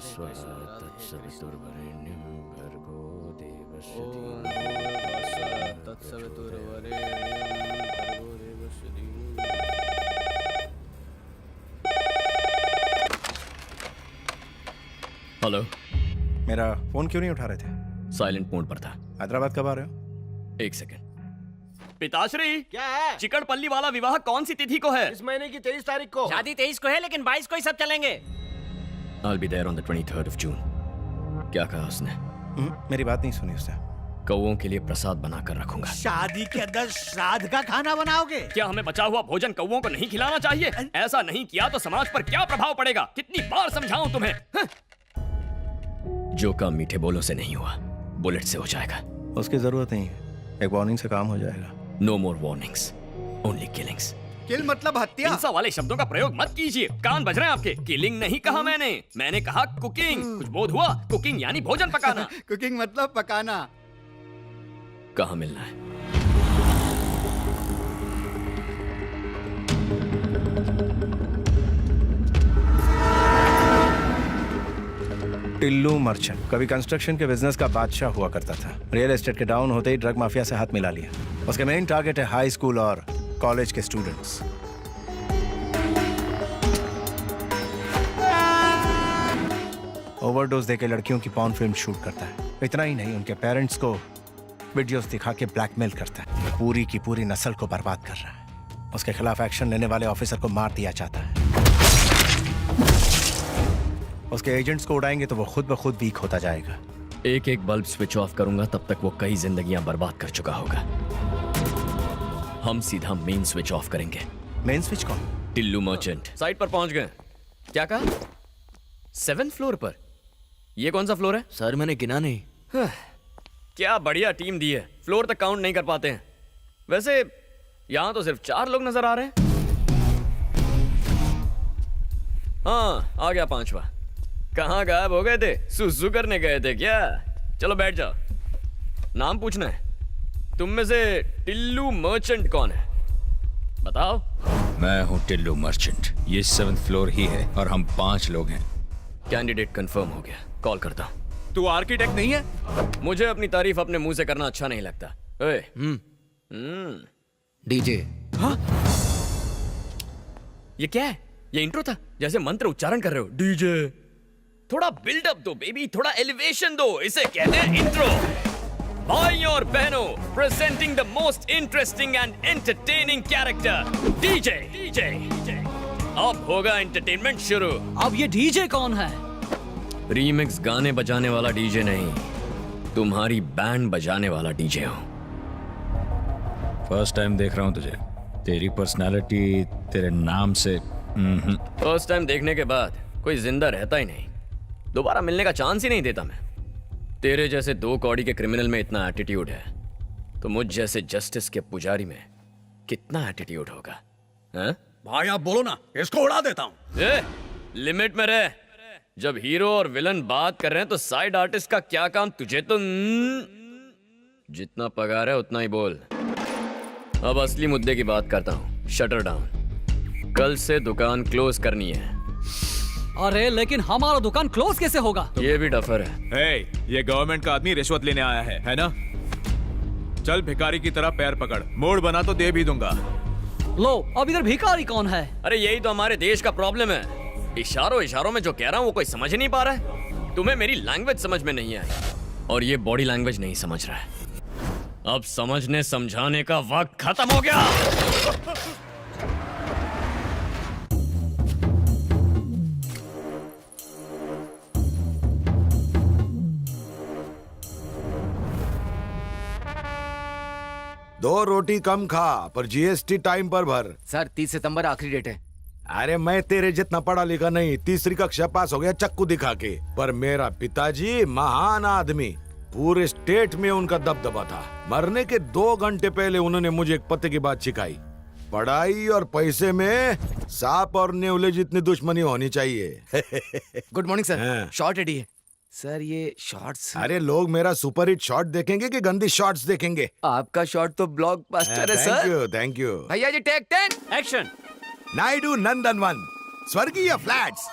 तत्सवितुर्वरेण्यं भर्गो देवस्य ओम धीमहि तत्सवितुर्वरेण्यं भर्गो देवस्य धीमहि। हेलो। मेरा फोन क्यों नहीं उठा रहे थे? साइलेंट मोड पर था। हैदराबाद कब आ रहे हो? एक सेकंड। पिताश्री, क्या है? चिकटपल्ली वाला विवाह कौन सी तिथि को है? इस महीने की 23 तारीख को। शादी 23 को है लेकिन 22 को ही सब चलेंगे। I'll be there on the 23rd of June. क्या कहा उसने? मेरी बात नहीं सुनी उसने। कौओं के लिए प्रसाद बनाकर रखूंगा। शादी के अंदर श्राद्ध का खाना बनाओगे? क्या हमें बचा हुआ भोजन कौओं को नहीं खिलाना चाहिए? ऐसा नहीं किया तो समाज पर क्या प्रभाव पड़ेगा? कितनी बार समझाऊं तुम्हें? जो काम मीठे बोलों से नहीं हुआ, बुलेट से हो जाएगा। उसकी जरूरत नहीं है, एक वार्निंग से काम हो जाएगा। No more warnings, only killings. किल मतलब हत्या। हिंसा वाले शब्दों का प्रयोग मत कीजिए, कान बज रहे हैं आपके। किलिंग नहीं कहा मैंने कहा कुकिंग। कुछ बोध हुआ? कुकिंग यानी भोजन पकाना। कुकिंग मतलब पकाना। कहाँ मिलना है? टिल्लू मर्चेंट कभी कंस्ट्रक्शन के बिजनेस का बादशाह हुआ करता था। रियल एस्टेट के डाउन होते ही ड्रग माफिया से हाथ मिला लिया। उसके मेन टारगेट है हाई स्कूल और कॉलेज के स्टूडेंट्स। ओवरडोज देके लड़कियों की पॉर्न फिल्म शूट करता है। इतना ही नहीं, उनके पेरेंट्स को वीडियोस दिखा के ब्लैकमेल करता है। पूरी की पूरी नस्ल को बर्बाद कर रहा है। उसके खिलाफ एक्शन लेने वाले ऑफिसर को मार दिया जाता है। उसके एजेंट्स को उड़ाएंगे तो वो खुद ब खुद वीक होता जाएगा। एक एक बल्ब स्विच ऑफ करूंगा तब तक वो कई जिंदगियां बर्बाद कर चुका होगा। हम सीधा मेन स्विच ऑफ करेंगे। मेन स्विच कौन? टिल्लू मर्चेंट। साइट पर पहुंच गए। क्या कहा? 7th फ्लोर पर? ये कौन सा फ्लोर है? सर मैंने गिना नहीं। क्या बढ़िया टीम दी है। फ्लोर तक काउंट नहीं कर पाते हैं। वैसे यहां तो सिर्फ 4 लोग नजर आ रहे हैं। हाँ, आ गया 5वां। कहाँ गायब हो गए थे? सुसु करने गए थे क्या? चलो बैठ जाओ। नाम पूछना है। तुम में से टिल्लू मर्चेंट कौन है? बताओ। मैं हूँ टिल्लू मर्चेंट। ये 7th फ्लोर ही है और हम 5 लोग हैं। कैंडिडेट कंफर्म हो गया। कॉल करता हूँ। तू आर्किटेक्ट नहीं है? मुझे अपनी तारीफ अपने मुंह से करना अच्छा नहीं लगता। ओए। डीजे। हाँ? ये क्या है? ये इंट्रो था? जैसे मंत्र उच्चारण कर रहे हो। डीजे। थोड़ा बिल्डअप दो बेबी, थोड़ा एलिवेशन दो। इसे कहते हैं इंट्रो। भाइयों और बहनों, presenting the most interesting and entertaining character, DJ. DJ. अब होगा एंटरटेनमेंट शुरू। अब ये डीजे कौन है? रीमिक्स गाने बजाने वाला डीजे नहीं, तुम्हारी बैंड बजाने वाला डीजे हूं। फर्स्ट टाइम देख रहा हूँ तुझे। तेरी पर्सनालिटी तेरे नाम से फर्स्ट टाइम देखने के बाद कोई जिंदा रहता ही नहीं। दोबारा मिलने का चांस ही नहीं देता मैं। तेरे जैसे 2 कौड़ी के क्रिमिनल में इतना एटीट्यूड है तो मुझ जैसे जस्टिस के पुजारी में कितना एटीट्यूड होगा? हैं? भाई आप बोलो ना, इसको उड़ा देता हूँ। लिमिट में रह। जब हीरो और विलन बात कर रहे हैं तो साइड आर्टिस्ट का क्या काम? तुझे तो जितना पगार है उतना ही बोल। अब असली मुद्दे की बात करता हूँ। Shutter down. कल से दुकान क्लोज करनी है। अरे लेकिन हमारा दुकान क्लोज कैसे होगा? ये भी डफर है। ये गवर्नमेंट का आदमी रिश्वत लेने आया है ना? चल भिखारी की तरह पैर पकड़, मोड़ बना तो दे भी दूंगा। लो, अब इधर भिखारी कौन है? अरे यही तो हमारे देश का प्रॉब्लम है। इशारों में जो कह रहा हूँ वो कोई समझ ही नहीं पा रहा है। तुम्हें मेरी लैंग्वेज समझ में नहीं आई और ये बॉडी लैंग्वेज नहीं समझ रहा है। अब समझने समझाने का वक्त खत्म हो गया। दो रोटी कम खा पर जीएसटी टाइम पर भर। सर 30 सितंबर आखिरी डेट है। अरे मैं तेरे जितना पढ़ा लिखा नहीं, 3री कक्षा पास हो गया चक्कू दिखा के। पर मेरा पिताजी महान आदमी, पूरे स्टेट में उनका दबदबा था। मरने के 2 घंटे पहले उन्होंने मुझे एक पते की बात सिखाई। पढ़ाई और पैसे में सांप और नेवले जितनी दुश्मनी होनी चाहिए। Good morning sir. हाँ। शॉर्ट रेडी है सर। ये शॉर्ट्स। अरे लोग मेरा सुपर हिट शॉट देखेंगे कि गंदी शॉट्स देखेंगे? आपका शॉट तो ब्लॉकबस्टर है सर। Thank you. भैया जी टेक 10 एक्शन। नायडू नंदनवन स्वर्गीय flats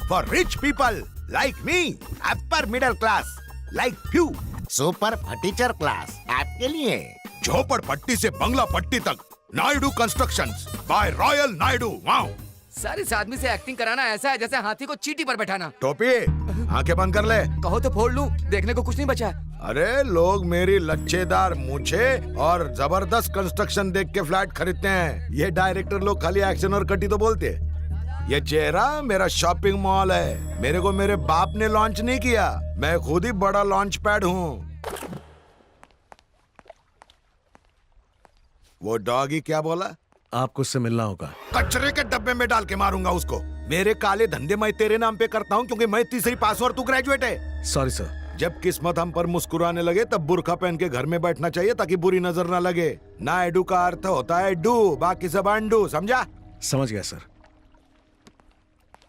for rich people like me upper middle class, like few super furniture class आपके लिए। झोपड़पट्टी से बंगला पट्टी तक Naidu constructions by royal Naidu. Wow. Sir इस आदमी से एक्टिंग कराना ऐसा है जैसे हाथी को चींटी पर बैठाना। टोपी आंखें बंद कर ले। कहो तो फोड़ लूं, देखने को कुछ नहीं बचा। अरे लोग मेरी लच्छेदार मूछे और जबरदस्त कंस्ट्रक्शन देख के फ्लैट खरीदते हैं। ये डायरेक्टर लोग खाली एक्शन और कटी तो बोलते। ये चेहरा मेरा शॉपिंग मॉल है। मेरे को मेरे बाप ने लॉन्च नहीं किया, मैं खुद ही बड़ा लॉन्च पैड हूँ। वो डॉगी क्या बोला? आपको उससे मिलना होगा। कचरे के डब्बे में डाल के मारूंगा उसको। मेरे काले धंधे मैं तेरे नाम पे करता हूँ क्योंकि मैं तीसरी पास और तू ग्रेजुएट है। Sorry sir. जब किस्मत हम पर मुस्कुराने लगे तब बुर्का पहन के घर में बैठना चाहिए ताकि बुरी नजर ना लगे। नायडू का अर्थ होता है डू, बाकी सब अंडू, समझा? समझ गया सर।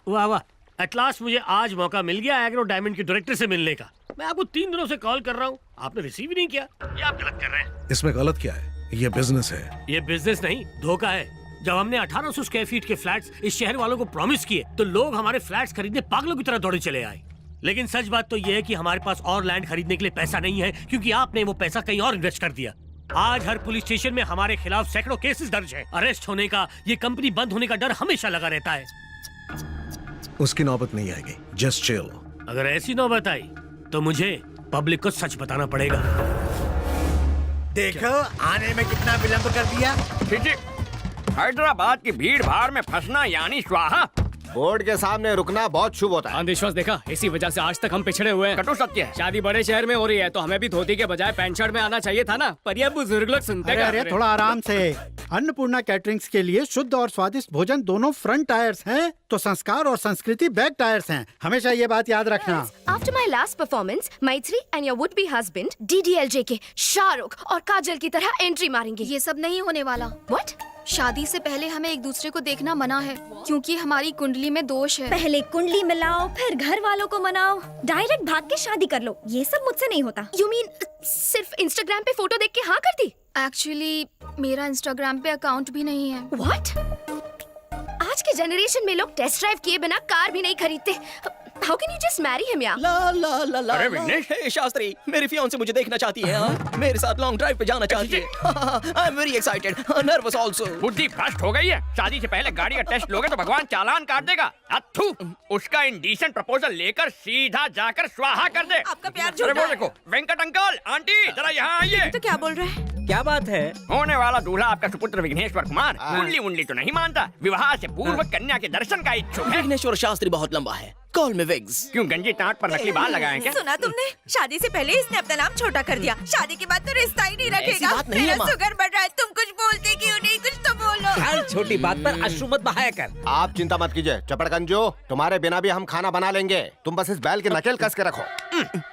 वाह वाह, एट लास्ट मुझे आज मौका मिल गया एग्रो डायमंड के डायरेक्टर से मिलने का। मैं आपको 3 दिनों से कॉल कर रहा हूँ, आपने रिसीव ही नहीं किया। ये आप गलत कर रहे हैं। इसमें गलत क्या है? ये बिजनेस है। ये बिजनेस नहीं, धोखा है। जब हमने 1800 स्क्वायर फीट के फ्लैट्स इस शहर वालों को प्रॉमिस किए तो लोग हमारे फ्लैट्स खरीदने पागलों की तरह दौड़े चले आए। लेकिन सच बात तो ये है कि हमारे पास और लैंड खरीदने के लिए पैसा नहीं है क्योंकि आपने वो पैसा कहीं और इन्वेस्ट कर दिया। आज हर पुलिस स्टेशन में हमारे खिलाफ सैकड़ों केसेस दर्ज है। अरेस्ट होने का, ये कंपनी बंद होने का डर हमेशा लगा रहता है। उसकी नौबत नहीं आएगी, जस्ट चिल। अगर ऐसी नौबत आई तो मुझे पब्लिक को सच बताना पड़ेगा। देखो आने में कितना विलंब कर दिया। हैदराबाद की भीड़ भाड़ में फंसना यानी स्वाहा। बोर्ड के सामने रुकना बहुत शुभ होता है। अंधविश्वास देखा, इसी वजह से आज तक हम पिछड़े हुए हैं। कटु सत्य है। शादी बड़े शहर में हो रही है तो हमें भी धोती के बजाय पैंट शर्ट में आना चाहिए था ना, पर ये बुजुर्ग लोग सुनते अरे अरे थोड़ा आराम से। अन्नपूर्णा कैटरिंग्स के लिए शुद्ध और स्वादिष्ट भोजन दोनों फ्रंट टायर्स हैं, तो संस्कार और संस्कृति बैक टायर्स हैं। हमेशा ये बात याद रखना। After my last performance, Maitri and your would-be husband DDLJ के शाहरुख और काजल की तरह एंट्री मारेंगे। ये सब नहीं होने वाला। What? शादी से पहले हमें एक दूसरे को देखना मना है क्योंकि हमारी कुंडली में दोष है। पहले कुंडली मिलाओ, फिर घर वालों को मनाओ, डायरेक्ट भाग के शादी कर लो। ये सब मुझसे नहीं होता। You mean सिर्फ इंस्टाग्राम पे फोटो देख के हाँ कर दी? एक्चुअली मेरा इंस्टाग्राम पे अकाउंट भी नहीं है। What? आज के जनरेशन में लोग टेस्ट ड्राइव किए बिना कार भी नहीं खरीदते। How can you just marry him यार? ला ला ला ला। अरे विघ्नेश, शास्त्री, मेरी फियांसे मुझे देखना चाहती है। हाँ? मेरे साथ लॉन्ग ड्राइव पे जाना चाहती है। I am very excited, nervous also. बुद्धि भ्रष्ट हो गई है। शादी से पहले गाड़ी का टेस्ट लोगे तो भगवान चालान काट देगा। अथू, उसका इंडीसेंट प्रपोजल लेकर सीधा जाकर स्वाहा कर दे। आपका प्यार अरे वो देखो, वेंकट अंकल, आंटी, जरा यहाँ आइए। तो क्या बोल रहे हैं? क्या बात है? होने वाला दूल्हा आपका सुपुत्र विघ्नेश्वर कुमार कुंडली उंडली तो नहीं मानता, विवाह से पूर्व कन्या के दर्शन का इच्छुक है। विघ्नेश्वर शास्त्री बहुत लंबा है, कॉल में विग्स। क्यों गंजी टाट पर नकली बाल लगाए क्या? सुना तुमने? शादी से पहले इसने अपना नाम छोटा कर दिया, शादी के बाद तो रिश्ता ही नहीं रखेगा। ऐसी बात नहीं है माँ। शुगर बढ़ रहा है, तुम कुछ बोलते क्यों नहीं? कुछ तो बोलो। हर छोटी बात पर अश्रु मत बहाया कर। आप चिंता मत कीजिए चपड़गंजो, तुम्हारे बिना भी हम खाना बना लेंगे। तुम बस इस बैल की नकेल कस के रखो।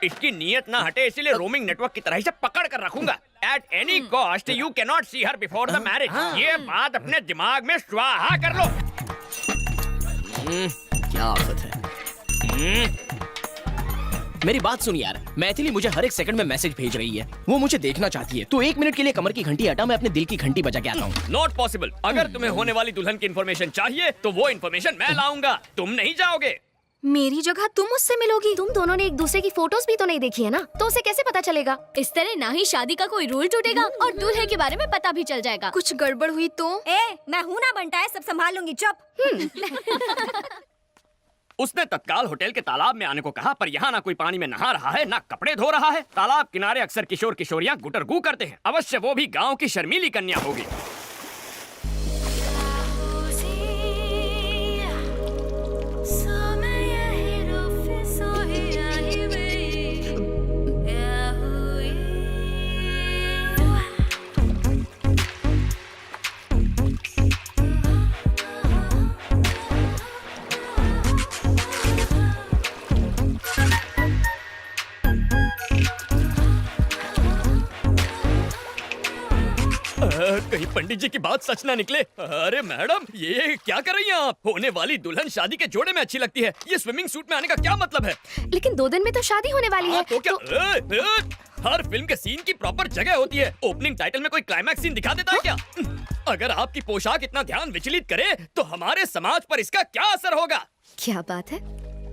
इसकी नीयत ना हटे इसीलिए रोमिंग नेटवर्क की तरह से पकड़ कर रखूंगा। At any cost, you cannot see her before the marriage. ये बात अपने दिमाग में स्वाहा कर लो। क्या आफत है। मेरी बात सुन यार, मैथिली मुझे हर एक सेकंड में मैसेज भेज रही है। वो मुझे देखना चाहती है। तो 1 मिनट के लिए कमर की घंटी हटा, मैं अपने दिल की घंटी बजा के आता हूँ। Not possible. अगर तुम्हें होने वाली दुल्हन की इन्फॉर्मेशन चाहिए तो वो इन्फॉर्मेशन मैं लाऊंगा, तुम नहीं जाओगे। मेरी जगह तुम उससे मिलोगी। तुम दोनों ने एक दूसरे की फोटोज भी तो नहीं देखी है ना, तो उसे कैसे पता चलेगा? इस तरह ना ही शादी का कोई रूल टूटेगा और दूल्हे के बारे में पता भी चल जाएगा। कुछ गड़बड़ हुई तो? मैं हूँ ना बनता है, सब संभाल लूंगी। चुप। उसने तत्काल होटल के तालाब में आने को कहा, पर यहाँ ना कोई पानी में नहा रहा है, ना कपड़े धो रहा है। तालाब किनारे अक्सर किशोर किशोरियाँ गुटरगू करते हैं। अवश्य वो भी गाँव की शर्मीली कन्या होगी। कहीं पंडित जी की बात सच ना निकले। अरे मैडम, ये क्या कर रही हैं आप? होने वाली दुल्हन शादी के जोड़े में अच्छी लगती है, ये स्विमिंग सूट में आने का क्या मतलब है? लेकिन 2 दिन में तो शादी होने वाली है। तो क्या हर फिल्म के सीन की प्रॉपर जगह होती है। ओपनिंग टाइटल में कोई क्लाइमैक्स सीन दिखा देता है क्या? अगर आपकी पोशाक इतना ध्यान विचलित करे तो हमारे समाज पर इसका क्या असर होगा? क्या बात है?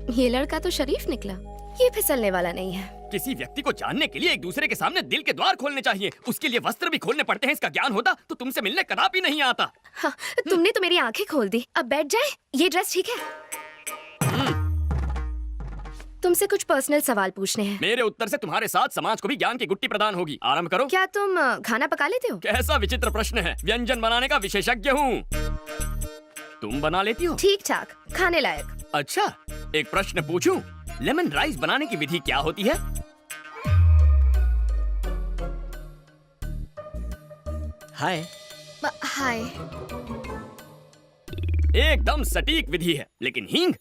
ये लड़का तो शरीफ निकला, ये फिसलने वाला नहीं है। किसी व्यक्ति को जानने के लिए एक दूसरे के सामने दिल के द्वार खोलने चाहिए, उसके लिए वस्त्र भी खोलने पड़ते हैं। इसका ज्ञान होता तो तुमसे मिलने कदापि नहीं आता। हाँ, तुमने तो मेरी आंखें खोल दी। अब बैठ जाए, ये ड्रेस ठीक है? तुमसे कुछ पर्सनल सवाल पूछने हैं। मेरे उत्तर से तुम्हारे साथ समाज को भी ज्ञान की गुट्टी प्रदान होगी। आरंभ करो। क्या तुम खाना पका लेते हो? कैसा विचित्र प्रश्न है, व्यंजन बनाने का विशेषज्ञ हूँ। तुम बना लेती हो? ठीक ठाक, खाने लायक। अच्छा, एक प्रश्न पूछूं? लेमन राइस बनाने की विधि क्या होती है? हाय। हाय। एकदम सटीक विधि है, लेकिन हींग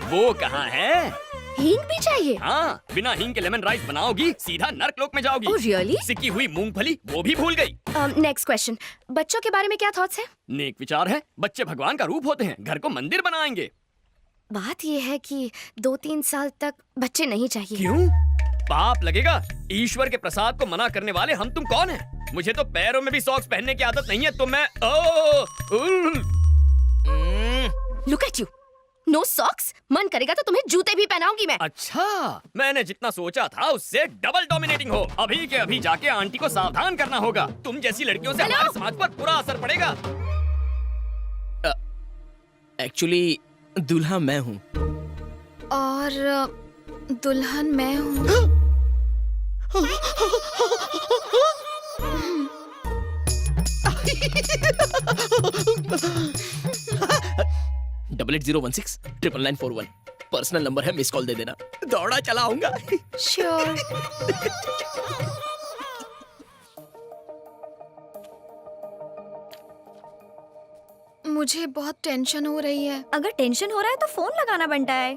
वो कहाँ है? हींग भी चाहिए? हाँ, बिना हींग के लेमन राइस बनाओगी सीधा नर्कलोक में जाओगी। Oh, really? सिकी हुई मूंगफली वो भी भूल गई। नेक्स्ट क्वेश्चन, बच्चों के बारे में क्या थॉट्स है? नेक विचार है, बच्चे भगवान का रूप होते हैं, घर को मंदिर बनाएंगे। बात ये है कि 2-3 साल तक बच्चे नहीं चाहिए। क्यों? पाप लगेगा। ईश्वर के प्रसाद को मना करने वाले हम तुम कौन हैं? मुझे तो पैरों में भी सॉक्स पहनने की आदत नहीं है, तो मैं look at you, no socks. मन करेगा तो तुम्हें जूते भी पहनाऊंगी मैं। अच्छा, मैंने जितना सोचा था उससे डबल डोमिनेटिंग हो। अभी के अभी जाके आंटी को सावधान करना होगा। तुम जैसी लड़कियों से हमारे समाज पर बुरा असर पड़ेगा। एक्चुअली दूल्हा मैं हूँ। और दुल्हन मैं हूँ। डबल 8016 99941 पर्सनल नंबर है, मिस कॉल दे देना। दौड़ा चला आऊंगा। श्योर। मुझे बहुत टेंशन हो रही है। अगर टेंशन हो रहा है तो फोन लगाना बनता है।